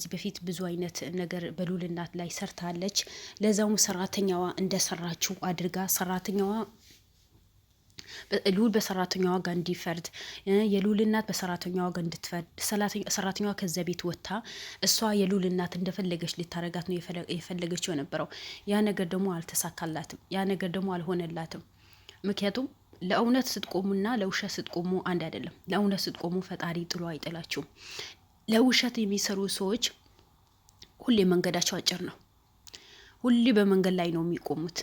ከዚህ በፊት ብዙ አይነት ነገር በሉል እናት ላይ ሰርታለች። ለዛውም ሰራተኛዋ እንደሰራችው አድርጋ ሰራተኛዋ ሉል በሰራተኛዋ ጋር እንዲፈርድ የሉል እናት በሰራተኛዋ ጋር እንድትፈርድ ሰራተኛዋ ከዛ ቤት ወጥታ እሷ የሉል እናት እንደፈለገች ልታረጋት ነው የፈለገችው የነበረው። ያ ነገር ደግሞ አልተሳካላትም። ያ ነገር ደግሞ አልሆነላትም። ምክንያቱም ለእውነት ስትቆሙና ለውሸት ስትቆሙ አንድ አይደለም። ለእውነት ስትቆሙ ፈጣሪ ጥሎ አይጥላችሁም። ለውሸት የሚሰሩ ሰዎች ሁሌ መንገዳቸው አጭር ነው። ሁሌ በመንገድ ላይ ነው የሚቆሙት።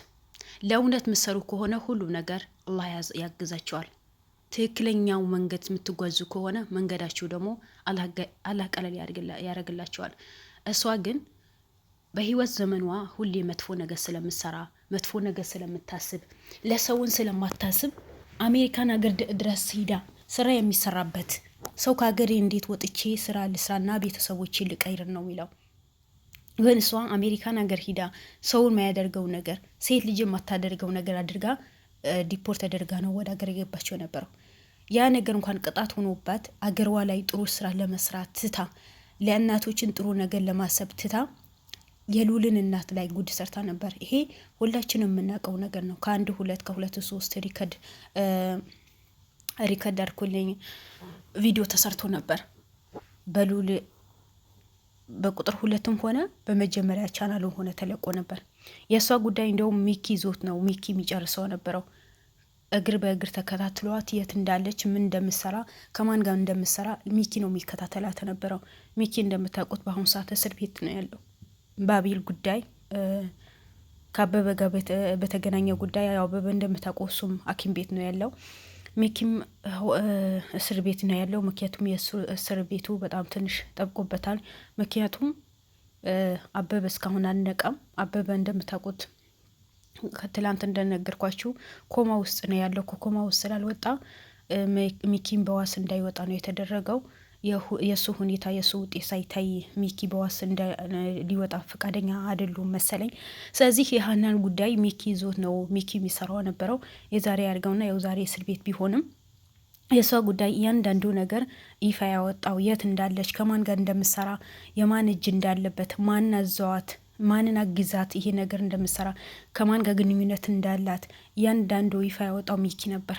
ለእውነት የምትሰሩ ከሆነ ሁሉ ነገር አላህ ያግዛቸዋል። ትክክለኛው መንገድ የምትጓዙ ከሆነ መንገዳችሁ ደግሞ አላህ ቀለል ያደርግላቸዋል። እሷ ግን በህይወት ዘመኗ ሁሌ መጥፎ ነገር ስለምትሰራ መጥፎ ነገር ስለምታስብ ለሰውን ስለማታስብ አሜሪካን ሀገር ድረስ ሂዳ ስራ የሚሰራበት ሰው ከሀገሬ እንዴት ወጥቼ ስራ ልስራና ቤተሰቦቼ ልቀይር ነው የሚለው። ግን እሷ አሜሪካን ሀገር ሂዳ ሰውን የማያደርገው ነገር ሴት ልጅ የማታደርገው ነገር አድርጋ ዲፖርት ተደርጋ ነው ወደ ሀገር የገባቸው የነበረው። ያ ነገር እንኳን ቅጣት ሆኖባት አገሯ ላይ ጥሩ ስራ ለመስራት ትታ ለእናቶችን ጥሩ ነገር ለማሰብ ትታ የሉልን እናት ላይ ጉድ ሰርታ ነበር። ይሄ ሁላችንም የምናውቀው ነገር ነው። ከሁለት ሶስት ሪከርድ አድርኩልኝ ቪዲዮ ተሰርቶ ነበር በሉል በቁጥር 2ም ሆነ በመጀመሪያ ቻናሉ ሆነ ተለቆ ነበር። የእሷ ጉዳይ እንደውም ሚኪ ይዞት ነው ሚኪ የሚጨርሰው ነበረው። እግር በእግር ተከታትሏት የት እንዳለች ምን እንደምሰራ ከማን ጋር እንደምሰራ ሚኪ ነው የሚከታተላት ነበረው። ሚኪ እንደምታውቁት በአሁኑ ሰዓት እስር ቤት ነው ያለው። ባቢል ጉዳይ ከአበበ ጋር በተገናኘ ጉዳይ አበበ እንደምታውቁት እሱም ሐኪም ቤት ነው ያለው። ሚኪም እስር ቤት ነው ያለው። ምክንያቱም የእሱ እስር ቤቱ በጣም ትንሽ ጠብቆበታል። ምክንያቱም አበበ እስካሁን አልነቃም። አበበ እንደምታውቁት ከትላንት እንደነገርኳችሁ ኮማ ውስጥ ነው ያለው። ከኮማ ውስጥ ስላልወጣ ሚኪም በዋስ እንዳይወጣ ነው የተደረገው። የእሱ ሁኔታ የእሱ ውጤት ሳይታይ ሚኪ በዋስ ሊወጣ ፈቃደኛ አይደሉም መሰለኝ። ስለዚህ የሀናን ጉዳይ ሚኪ ይዞት ነው ሚኪ የሚሰራው ነበረው። የዛሬ ያርገውና የው ዛሬ እስር ቤት ቢሆንም የእሷ ጉዳይ እያንዳንዱ ነገር ይፋ ያወጣው የት እንዳለች ከማን ጋር እንደምሰራ የማን እጅ እንዳለበት ማን አዘዋት ማንን አግዛት ይሄ ነገር እንደምሰራ ከማን ጋር ግንኙነት እንዳላት እያንዳንዱ ይፋ ያወጣው ሚኪ ነበር።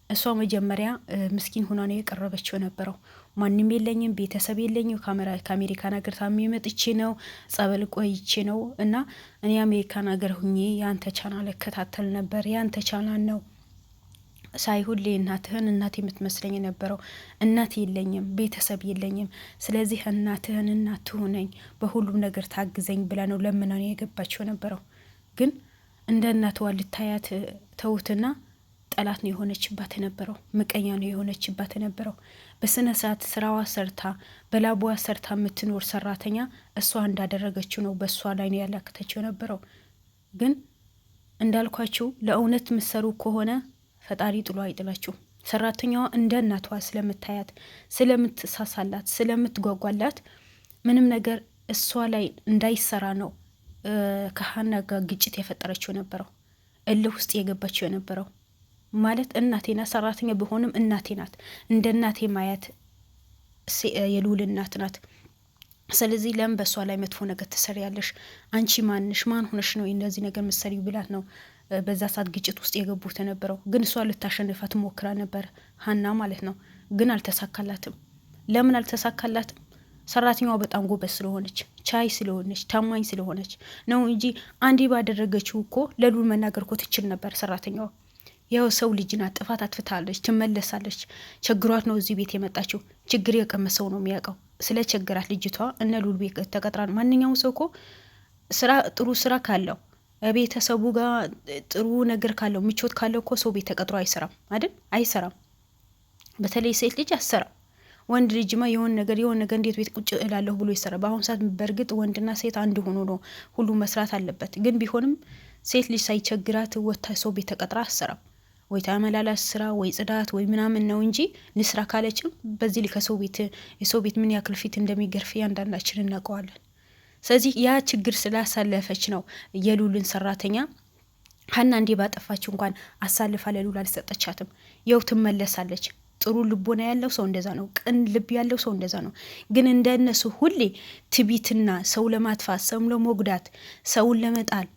እሷ መጀመሪያ ምስኪን ሆና ነው የቀረበችው ነበረው። ማንም የለኝም ቤተሰብ የለኝም ከአሜሪካን ሀገር ታሜ መጥቼ ነው ጸበል ቆይቼ ነው እና እኔ አሜሪካን ሀገር ሁኜ ያንተ ቻናል እከታተል ነበር። ያንተ ቻናል ነው ሳይ ሁሌ እናትህን እናት የምትመስለኝ የነበረው። እናት የለኝም ቤተሰብ የለኝም። ስለዚህ እናትህን እናት ትሆነኝ በሁሉም ነገር ታግዘኝ ብላ ነው ለምና ነው የገባችው ነበረው። ግን እንደ እናትዋ ልታያት ተውትና ጠላት ነው የሆነችባት የነበረው። ምቀኛ ነው የሆነችባት የነበረው። በስነ ስርዓት ስራዋ ሰርታ በላቧ ሰርታ የምትኖር ሰራተኛ እሷ እንዳደረገችው ነው በእሷ ላይ ነው ያላከተችው ነበረው። ግን እንዳልኳችሁ ለእውነት ምሰሩ ከሆነ ፈጣሪ ጥሎ አይጥላችሁ። ሰራተኛዋ እንደ እናቷ ስለምታያት ስለምትሳሳላት ስለምትጓጓላት ምንም ነገር እሷ ላይ እንዳይሰራ ነው ከሀና ጋር ግጭት የፈጠረችው ነበረው። እልህ ውስጥ የገባችው የነበረው ማለት እናቴና ሰራተኛ ቢሆንም እናቴ ናት። እንደ እናቴ ማያት የሉል እናት ናት። ስለዚህ ለምን በሷ ላይ መጥፎ ነገር ትሰሪያለሽ? አንቺ ማንሽ ማን ሆነሽ ነው እንደዚህ ነገር መሰሪው ብላት ነው በዛ ሰዓት ግጭት ውስጥ የገቡት የነበረው። ግን እሷ ልታሸንፋት ሞክራ ነበር ሀና ማለት ነው። ግን አልተሳካላትም። ለምን አልተሳካላትም? ሰራተኛዋ በጣም ጎበዝ ስለሆነች ቻይ ስለሆነች ታማኝ ስለሆነች ነው እንጂ አንዴ ባደረገችው እኮ ለሉል መናገር እኮ ትችል ነበር ሰራተኛዋ። ያው ሰው ልጅ ናት፣ ጥፋት አትፍታለች፣ ትመለሳለች። ችግሯት ነው እዚህ ቤት የመጣችው። ችግር የቀመሰው ነው የሚያውቀው። ስለ ችግራት ልጅቷ እነ ሉል ቤት ተቀጥራ ማንኛውም ሰው እኮ ስራ ጥሩ ስራ ካለው ቤተሰቡ ጋር ጥሩ ነገር ካለው ምቾት ካለው እኮ ሰው ቤት ተቀጥሮ አይሰራም አይደል? አይሰራም። በተለይ ሴት ልጅ አሰራም። ወንድ ልጅማ የሆነ ነገር እንዴት ቤት ቁጭ እላለሁ ብሎ ይሰራ። በአሁን ሰዓት በእርግጥ ወንድና ሴት አንድ ሆኖ ነው ሁሉ መስራት አለበት። ግን ቢሆንም ሴት ልጅ ሳይቸግራት ወታ ሰው ቤት ተቀጥራ አሰራም። ወይ ታመላላስ ስራ ወይ ጽዳት ወይ ምናምን ነው እንጂ ንስራ ካለችም በዚህ ልክ የሰው ቤት ምን ያክል ፊት እንደሚገርፍ ያንዳንዳችን እናውቀዋለን። ስለዚህ ያ ችግር ስላሳለፈች ነው የሉልን ሰራተኛ ሀና እንዴ ባጠፋች እንኳን አሳልፋ ለሉል አልሰጠቻትም። ያው ትመለሳለች ጥሩ ልቦና ያለው ሰው እንደዛ ነው። ቅን ልብ ያለው ሰው እንደዛ ነው። ግን እንደነሱ ሁሌ ትቢትና ሰው ለማጥፋት፣ ሰውን ለመጉዳት፣ ሰውን ለመጣል፣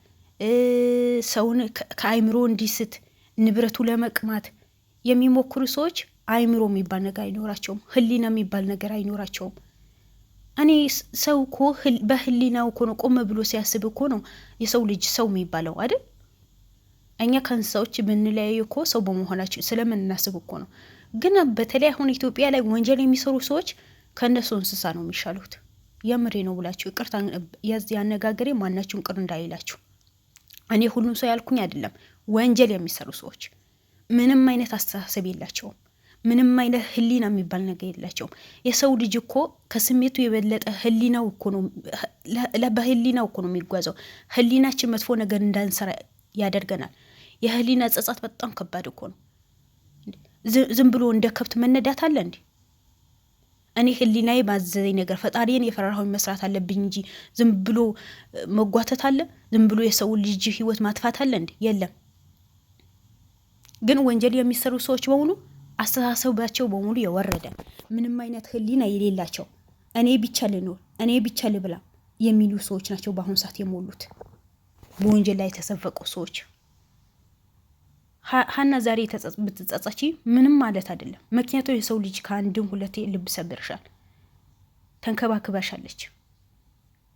ሰውን ከአይምሮ እንዲስት ንብረቱ ለመቅማት የሚሞክሩ ሰዎች አይምሮ የሚባል ነገር አይኖራቸውም። ህሊና የሚባል ነገር አይኖራቸውም። እኔ ሰው እኮ በህሊናው እኮ ነው ቆም ብሎ ሲያስብ እኮ ነው የሰው ልጅ ሰው የሚባለው አይደል? እኛ ከእንስሳዎች ብንለያዩ እኮ ሰው በመሆናቸው ስለምናስብ እኮ ነው። ግን በተለይ አሁን ኢትዮጵያ ላይ ወንጀል የሚሰሩ ሰዎች ከእነሱ እንስሳ ነው የሚሻሉት። የምሬ ነው ብላችሁ ይቅርታ ያነጋገሬ ማናችሁም ቅር እንዳይላችሁ። እኔ ሁሉም ሰው ያልኩኝ አይደለም። ወንጀል የሚሰሩ ሰዎች ምንም አይነት አስተሳሰብ የላቸውም። ምንም አይነት ህሊና የሚባል ነገር የላቸውም። የሰው ልጅ እኮ ከስሜቱ የበለጠ ህሊናው እኮ ነው፣ በህሊናው እኮ ነው የሚጓዘው። ህሊናችን መጥፎ ነገር እንዳንሰራ ያደርገናል። የህሊና ጸጸት በጣም ከባድ እኮ ነው። ዝም ብሎ እንደ ከብት መነዳት አለ እንዴ? እኔ ህሊናዬ ባዘዘኝ ነገር ፈጣሪን የፈራራሁኝ መስራት አለብኝ እንጂ ዝም ብሎ መጓተት አለ? ዝም ብሎ የሰው ልጅ ህይወት ማጥፋት አለ እንዴ? የለም። ግን ወንጀል የሚሰሩ ሰዎች በሙሉ አስተሳሰባቸው በሙሉ የወረደ ምንም አይነት ህሊና የሌላቸው እኔ ብቻ ልኖር፣ እኔ ብቻ ልብላ የሚሉ ሰዎች ናቸው በአሁኑ ሰዓት የሞሉት በወንጀል ላይ የተሰፈቁ ሰዎች። ሀና ዛሬ ብትጸጸቺ ምንም ማለት አይደለም። ምክንያቱም የሰው ልጅ ከአንድም ሁለቴ ልብ ሰብርሻል፣ ተንከባክባሻለች፣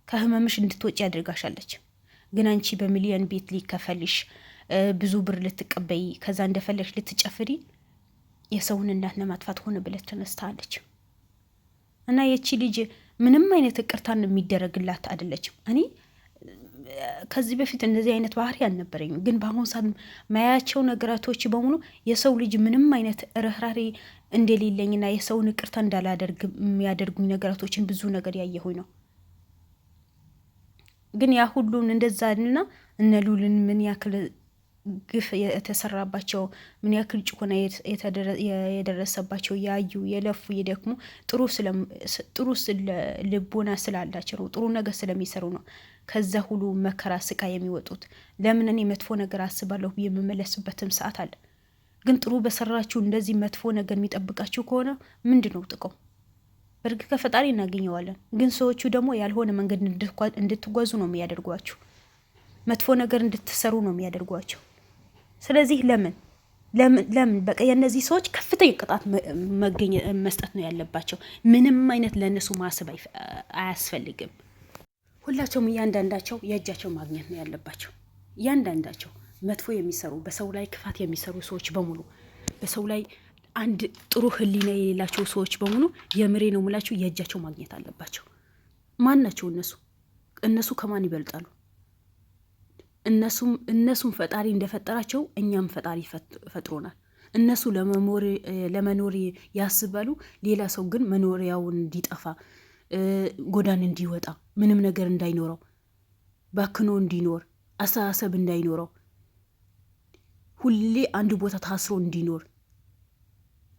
ከህመምሽ እንድትወጪ ያደርጋሻለች። ግን አንቺ በሚሊዮን ቤት ሊከፈልሽ ብዙ ብር ልትቀበይ ከዛ እንደፈለግሽ ልትጨፍሪ የሰውን እናት ለማጥፋት ሆነ ብለት ተነስታለች። እና የቺ ልጅ ምንም አይነት ይቅርታን የሚደረግላት አይደለችም። እኔ ከዚህ በፊት እንደዚህ አይነት ባህሪ አልነበረኝም። ግን በአሁኑ ሰዓት ማያቸው ነገራቶች በሙሉ የሰው ልጅ ምንም አይነት ርህራሄ እንደሌለኝና የሰውን ይቅርታ እንዳላደርግ የሚያደርጉኝ ነገራቶችን ብዙ ነገር ያየሁኝ ነው። ግን ያ ሁሉን እንደዛና እነ ሉልን ምን ያክል ግፍ የተሰራባቸው ምን ያክል ጭቆና የደረሰባቸው ያዩ የለፉ የደክሙ ጥሩ ልቦና ስላላቸው ነው። ጥሩ ነገር ስለሚሰሩ ነው ከዛ ሁሉ መከራ ስቃይ የሚወጡት። ለምን እኔ መጥፎ ነገር አስባለሁ የምመለስበትም ሰዓት አለ። ግን ጥሩ በሰራችሁ እንደዚህ መጥፎ ነገር የሚጠብቃችሁ ከሆነ ምንድን ነው ጥቅሙ? በእርግጥ ከፈጣሪ እናገኘዋለን። ግን ሰዎቹ ደግሞ ያልሆነ መንገድ እንድትጓዙ ነው የሚያደርጓችሁ። መጥፎ ነገር እንድትሰሩ ነው የሚያደርጓቸው። ስለዚህ ለምን በቃ የእነዚህ ሰዎች ከፍተኛ ቅጣት መስጠት ነው ያለባቸው። ምንም አይነት ለእነሱ ማሰብ አያስፈልግም። ሁላቸውም እያንዳንዳቸው የእጃቸው ማግኘት ነው ያለባቸው። እያንዳንዳቸው መጥፎ የሚሰሩ በሰው ላይ ክፋት የሚሰሩ ሰዎች በሙሉ በሰው ላይ አንድ ጥሩ ህሊና የሌላቸው ሰዎች በሙሉ የምሬ ነው የምላቸው የእጃቸው ማግኘት አለባቸው። ማን ናቸው እነሱ? እነሱ ከማን ይበልጣሉ? እነሱም ፈጣሪ እንደፈጠራቸው እኛም ፈጣሪ ፈጥሮናል። እነሱ ለመኖር ያስባሉ። ሌላ ሰው ግን መኖሪያውን እንዲጠፋ ጎዳን እንዲወጣ ምንም ነገር እንዳይኖረው ባክኖ እንዲኖር አስተሳሰብ እንዳይኖረው ሁሌ አንድ ቦታ ታስሮ እንዲኖር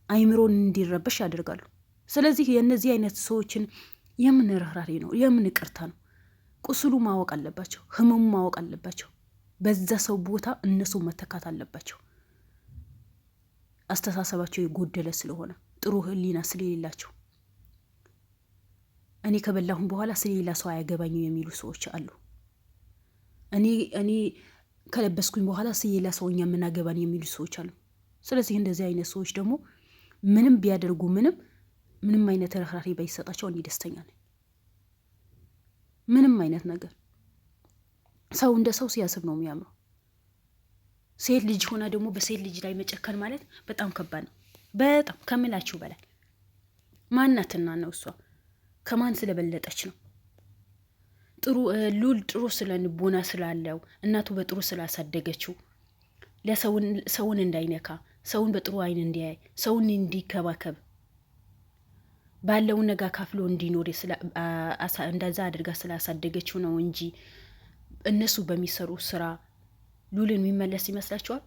አይምሮን እንዲረበሽ ያደርጋሉ። ስለዚህ የእነዚህ አይነት ሰዎችን የምን ርህራሄ ነው? የምን ይቅርታ ነው? ቁስሉ ማወቅ አለባቸው። ህመሙ ማወቅ አለባቸው። በዛ ሰው ቦታ እነሱ መተካት አለባቸው። አስተሳሰባቸው የጎደለ ስለሆነ ጥሩ ህሊና ስለሌላቸው እኔ ከበላሁም በኋላ ስለሌላ ሰው አያገባኝም የሚሉ ሰዎች አሉ። እኔ ከለበስኩኝ በኋላ ስለሌላ ሰው እኛ የምናገባን የሚሉ ሰዎች አሉ። ስለዚህ እንደዚህ አይነት ሰዎች ደግሞ ምንም ቢያደርጉ ምንም አይነት ርህራሄ ባይሰጣቸው እኔ ደስተኛ ነኝ። ምንም አይነት ነገር ሰው እንደ ሰው ሲያስብ ነው የሚያምረው። ሴት ልጅ ሆና ደግሞ በሴት ልጅ ላይ መጨከን ማለት በጣም ከባድ ነው። በጣም ከምላችሁ በላይ ማናትና ነው እሷ ከማን ስለበለጠች ነው? ሉል ጥሩ ስለ ንቦና ስላለው እናቱ በጥሩ ስላሳደገችው ለሰውን እንዳይነካ ሰውን በጥሩ አይን እንዲያይ ሰውን እንዲከባከብ ባለውን ነገር ካፍሎ እንዲኖር እንደዛ አድርጋ ስላሳደገችው ነው እንጂ እነሱ በሚሰሩ ስራ ሉልን የሚመለስ ይመስላችኋል?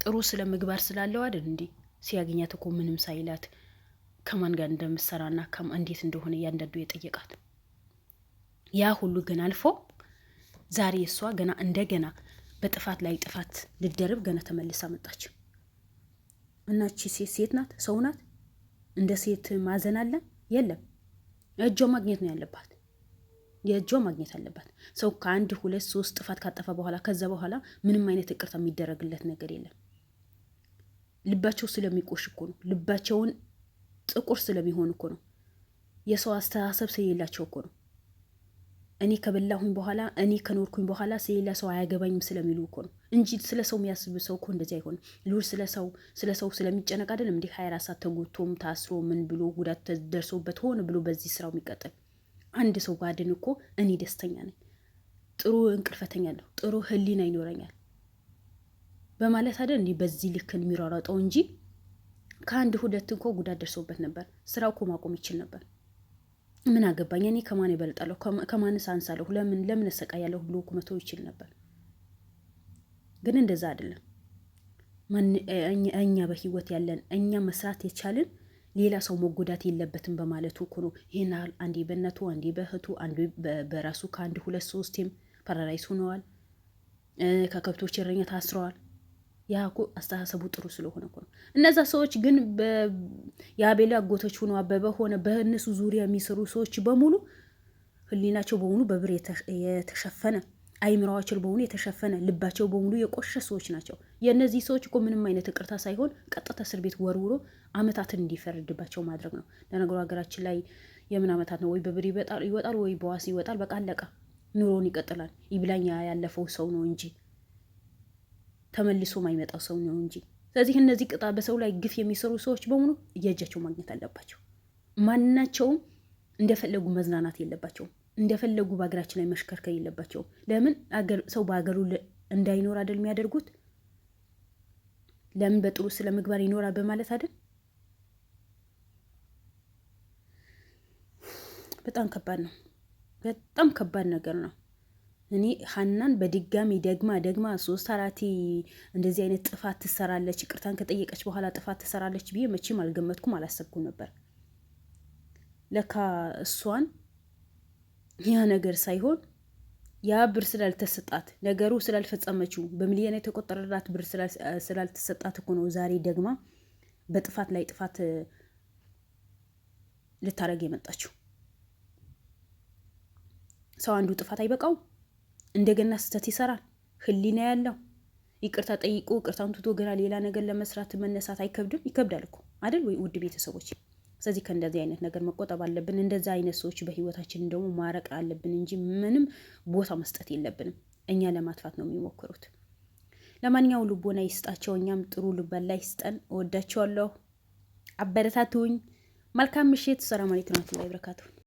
ጥሩ ስለ ምግባር ስላለው አይደል እንዴ? ሲያገኛት እኮ ምንም ሳይላት ከማን ጋር እንደምትሰራና እንዴት እንደሆነ እያንዳንዱ የጠየቃት። ያ ሁሉ ግን አልፎ ዛሬ እሷ ገና እንደገና በጥፋት ላይ ጥፋት ልደርብ ገና ተመልሳ መጣች። እናቺ ሴት ናት? ሰው ናት? እንደ ሴት ማዘን አለ? የለም። እጇ ማግኘት ነው ያለባት። የእጇ ማግኘት አለባት። ሰው ከአንድ 2 3 ጥፋት ካጠፋ በኋላ ከዛ በኋላ ምንም አይነት ይቅርታ የሚደረግለት ነገር የለም። ልባቸው ስለሚቆሽ እኮ ነው። ልባቸውን ጥቁር ስለሚሆን እኮ ነው። የሰው አስተሳሰብ ስለሌላቸው እኮ ነው። እኔ ከበላሁኝ በኋላ እኔ ከኖርኩኝ በኋላ ስለሌላ ሰው አያገባኝም ስለሚሉ እኮ ነው እንጂ ስለ ሰው የሚያስብ ሰው እኮ እንደዚህ አይሆንም። ልውል ስለ ሰው ስለሚጨነቅ አይደለም እንዲህ 24 ሰዓት ተጎቶም ታስሮ ምን ብሎ ጉዳት ደርሶበት ሆነ ብሎ በዚህ ስራው የሚቀጥል። አንድ ሰው ባድን እኮ እኔ ደስተኛ ነኝ፣ ጥሩ እንቅልፍ እተኛለሁ፣ ጥሩ ህሊና ይኖረኛል በማለት አይደል እንዲህ በዚህ ልክ የሚሯሯጠው እንጂ ከአንድ 2 እኮ ጉዳት ደርሶበት ነበር። ስራው እኮ ማቆም ይችል ነበር። ምን አገባኝ እኔ ከማን ይበልጣለሁ ከማንስ አንሳለሁ ለምን እሰቃያለሁ ብሎ እኮ መተው ይችል ነበር። ግን እንደዛ አይደለም። እኛ በህይወት ያለን እኛ መስራት የቻልን ሌላ ሰው መጎዳት የለበትም በማለቱ እኮ ነው ይሄን ያህል አንዴ በእናቱ አንዴ በእህቱ አንዴ በራሱ ከአንድ 2 3ም ፓራላይዝ ሆነዋል። ከከብቶች እረኛ ታስረዋል። ያ እኮ አስተሳሰቡ ጥሩ ስለሆነ እኮ ነው። እነዛ ሰዎች ግን የአቤላ አጎቶች ሆኖ አበበ ሆነ በእነሱ ዙሪያ የሚሰሩ ሰዎች በሙሉ ህሊናቸው በሙሉ በብር የተሸፈነ፣ አይምራዋቸው በሙሉ የተሸፈነ፣ ልባቸው በሙሉ የቆሸ ሰዎች ናቸው። የእነዚህ ሰዎች እኮ ምንም አይነት ይቅርታ ሳይሆን ቀጥታ እስር ቤት ወርውሮ አመታትን እንዲፈርድባቸው ማድረግ ነው። ለነገሩ ሀገራችን ላይ የምን አመታት ነው? ወይ በብር ይወጣል ወይ በዋስ ይወጣል። በቃ አለቀ። ኑሮውን ይቀጥላል። ይብላኛ ያለፈው ሰው ነው እንጂ ተመልሶ ማይመጣው ሰው ነው እንጂ። ስለዚህ እነዚህ በሰው ላይ ግፍ የሚሰሩ ሰዎች በሙሉ እየእጃቸው ማግኘት አለባቸው። ማናቸውም እንደፈለጉ መዝናናት የለባቸውም። እንደፈለጉ በሀገራችን ላይ መሽከርከር የለባቸውም። ለምን ሰው በሀገሩ እንዳይኖር አይደል የሚያደርጉት? ለምን በጥሩ ስለ ምግባር ይኖራል በማለት አይደል? በጣም ከባድ ነው። በጣም ከባድ ነገር ነው። እኔ ሀናን በድጋሚ ደግማ 3 4 እንደዚህ አይነት ጥፋት ትሰራለች፣ ይቅርታን ከጠየቀች በኋላ ጥፋት ትሰራለች ብዬ መቼም አልገመትኩም፣ አላሰብኩም ነበር። ለካ እሷን ያ ነገር ሳይሆን ያ ብር ስላልተሰጣት ነገሩ ስላልፈጸመችው በሚሊዮን የተቆጠረላት ብር ስላልተሰጣት እኮ ነው ዛሬ ደግማ በጥፋት ላይ ጥፋት ልታረግ የመጣችው። ሰው አንዱ ጥፋት አይበቃው እንደገና ስህተት ይሰራል። ህሊና ያለው ይቅርታ ጠይቆ ይቅርታውን ትቶ ገና ሌላ ነገር ለመስራት መነሳት አይከብድም? ይከብዳል እኮ አይደል ወይ ውድ ቤተሰቦች? ስለዚህ ከእንደዚህ አይነት ነገር መቆጠብ አለብን። እንደዛ አይነት ሰዎች በህይወታችን ደግሞ ማረቅ አለብን እንጂ ምንም ቦታ መስጠት የለብንም። እኛ ለማጥፋት ነው የሚሞክሩት። ለማንኛውም ልቦና ይስጣቸው፣ እኛም ጥሩ ልበላ ይስጠን። እወዳቸዋለሁ። አበረታቱኝ። መልካም ምሽት። ሰላም አለይኩም ወራህመቱላሂ ወበረካቱሁ።